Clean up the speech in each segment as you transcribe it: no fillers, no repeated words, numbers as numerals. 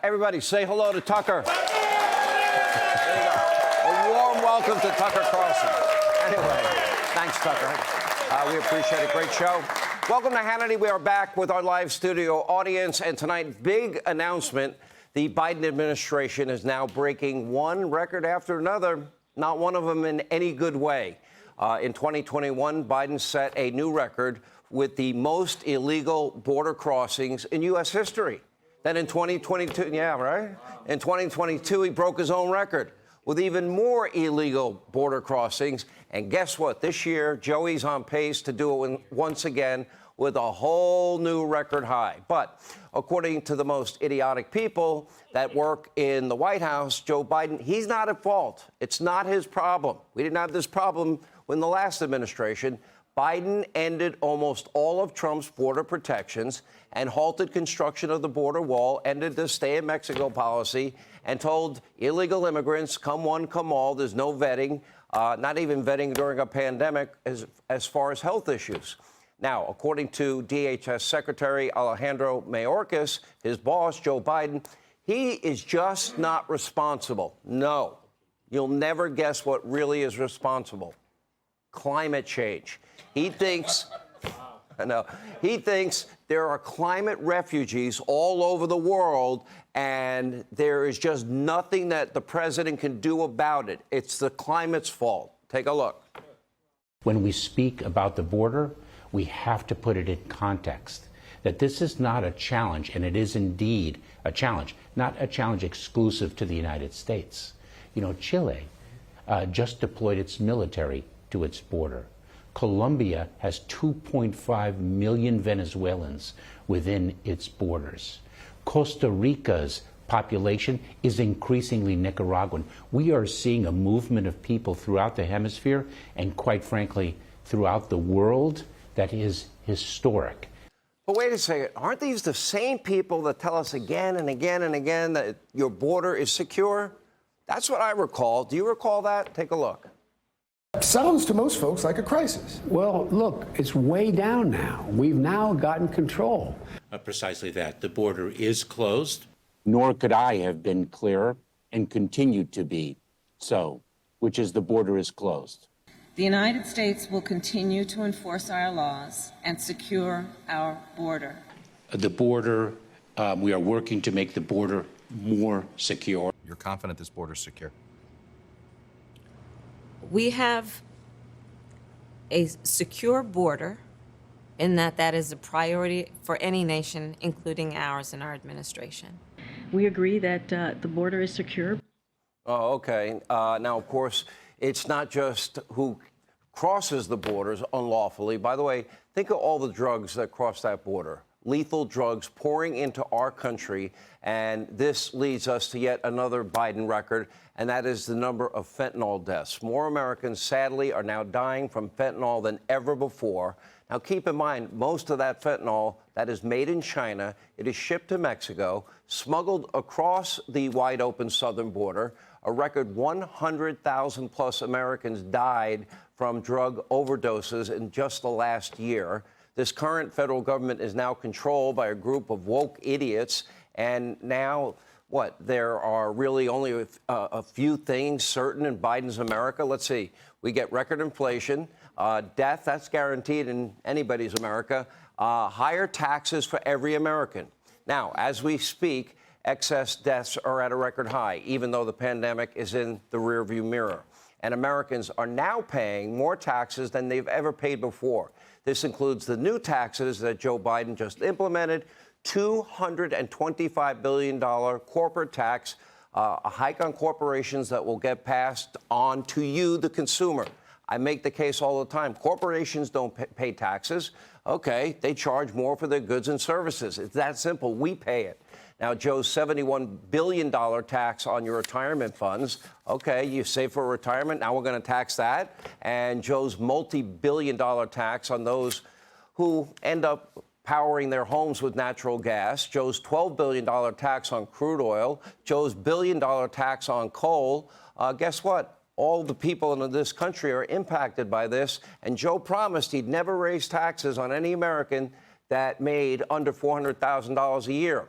Everybody say hello to Tucker. There you go. A warm welcome to Tucker Carlson. Anyway, thanks, Tucker. We appreciate it. Great show. Welcome to Hannity. We are back with our live studio audience. And tonight, big announcement. The Biden administration is now breaking one record after another, not one of them in any good way. In 2021, Biden set a new record with the most illegal border crossings in U.S. history. Then in 2022, yeah, right? In 2022, he broke his own record with even more illegal border crossings. And guess what? This year, Joey's on pace to do it once again with a whole new record high. But according to the most idiotic people that work in the White House, Joe Biden, he's not at fault. It's not his problem. We didn't have this problem in the last administration. Biden ended almost all of Trump's border protections and halted construction of the border wall, ended the stay in Mexico policy, and told illegal immigrants, come one, come all. There's no vetting, not even vetting during a pandemic as far as health issues. Now, according to DHS Secretary Alejandro Mayorkas, his boss, Joe Biden, he is just not responsible. No, you'll never guess what really is responsible. Climate change. He thinks there are climate refugees all over the world, and there is just nothing that the president can do about it. It's the climate's fault. Take a look. When we speak about the border, we have to put it in context, that this is not a challenge, and it is indeed a challenge, not a challenge exclusive to the United States. You know, Chile just deployed its military to its border. Colombia has 2.5 million Venezuelans within its borders. Costa Rica's population is increasingly Nicaraguan. We are seeing a movement of people throughout the hemisphere and, quite frankly, throughout the world that is historic. But wait a second. Aren't these the same people that tell us again and again and again that your border is secure? That's what I recall. Do you recall that? Take a look. Sounds to most folks like a crisis. Well, look, it's way down now. We've now gotten control. Precisely that. The border is closed. Nor could I have been clearer and continue to be so, which is the border is closed. The United States will continue to enforce our laws and secure our border. The border, we are working to make the border more secure. You're confident this border is secure? We have a secure border in that is a priority for any nation, including ours and our administration. We agree that the border is secure. Oh, okay. Now, of course, it's not just who crosses the borders unlawfully. By the way, think of all the drugs that cross that border. Lethal drugs pouring into our country, and this leads us to yet another Biden record, and that is the number of fentanyl deaths. More Americans, sadly, are now dying from fentanyl than ever before. Now, keep in mind, most of that fentanyl that is made in China, it is shipped to Mexico, smuggled across the wide-open southern border. A record 100,000 plus Americans died from drug overdoses in just the last year. This current federal government is now controlled by a group of woke idiots. And now, what? There are really only a few things certain in Biden's America. Let's see. We get record inflation, death, that's guaranteed in anybody's America, higher taxes for every American. Now, as we speak, excess deaths are at a record high, even though the pandemic is in the rearview mirror. And Americans are now paying more taxes than they've ever paid before. This includes the new taxes that Joe Biden just implemented, $225 billion corporate tax, a hike on corporations that will get passed on to you, the consumer. I make the case all the time. Corporations don't pay taxes. Okay, they charge more for their goods and services. It's that simple. We pay it. Now, Joe's $71 billion tax on your retirement funds. Okay, you save for retirement. Now we're going to tax that. And Joe's multi-billion-dollar tax on those who end up powering their homes with natural gas. Joe's $12 billion tax on crude oil. Joe's billion-dollar tax on coal. Guess what? All the people in this country are impacted by this. And Joe promised he'd never raise taxes on any American that made under $400,000 a year.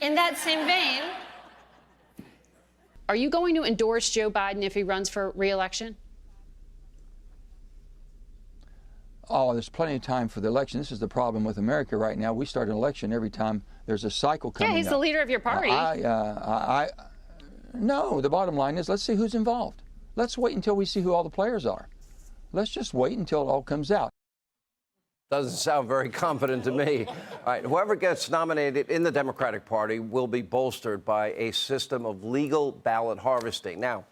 In that same vein, Are you going to endorse Joe Biden if he runs for re-election? Oh, there's plenty of time for the election. This is the problem with America right now. We start an election every time there's a cycle coming up. Yeah, he's the leader of your party. No, the bottom line is let's see who's involved. Let's wait until we see who all the players are. Let's just wait until it all comes out. Doesn't sound very confident to me. All right, whoever gets nominated in the Democratic Party will be bolstered by a system of legal ballot harvesting. Now,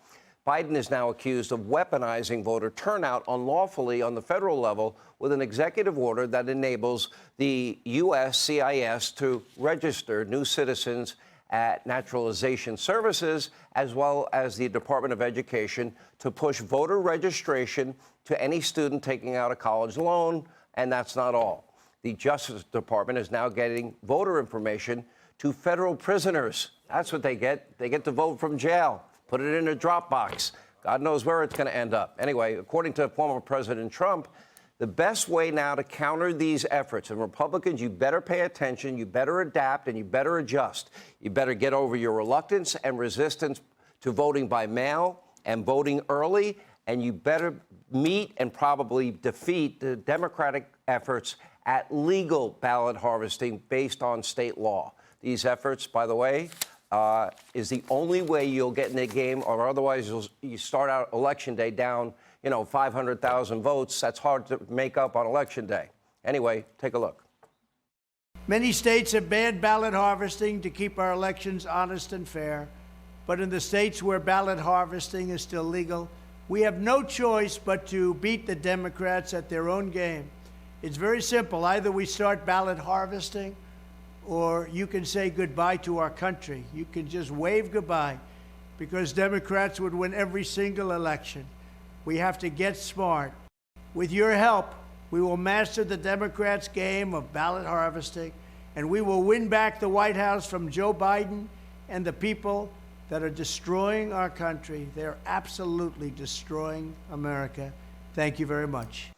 Biden is now accused of weaponizing voter turnout unlawfully on the federal level with an executive order that enables the USCIS to register new citizens at naturalization services, as well as the Department of Education to push voter registration to any student taking out a college loan. And that's not all. The Justice Department is now getting voter information to federal prisoners. That's what they get. They get to vote from jail, put it in a Dropbox. God knows where it's going to end up. Anyway, according to former President Trump, the best way now to counter these efforts, and Republicans, you better pay attention, you better adapt, and you better adjust. You better get over your reluctance and resistance to voting by mail and voting early, and you better meet and probably defeat the Democratic efforts at legal ballot harvesting based on state law. These efforts, by the way, is the only way you'll get in the game, or otherwise you start out Election Day down, 500,000 votes. That's hard to make up on Election Day. Anyway, take a look. Many states have banned ballot harvesting to keep our elections honest and fair. But in the states where ballot harvesting is still legal, we have no choice but to beat the Democrats at their own game. It's very simple. Either we start ballot harvesting, or you can say goodbye to our country. You can just wave goodbye, because Democrats would win every single election. We have to get smart. With your help, we will master the Democrats' game of ballot harvesting, and we will win back the White House from Joe Biden and the people that are destroying our country. They're absolutely destroying America. Thank you very much.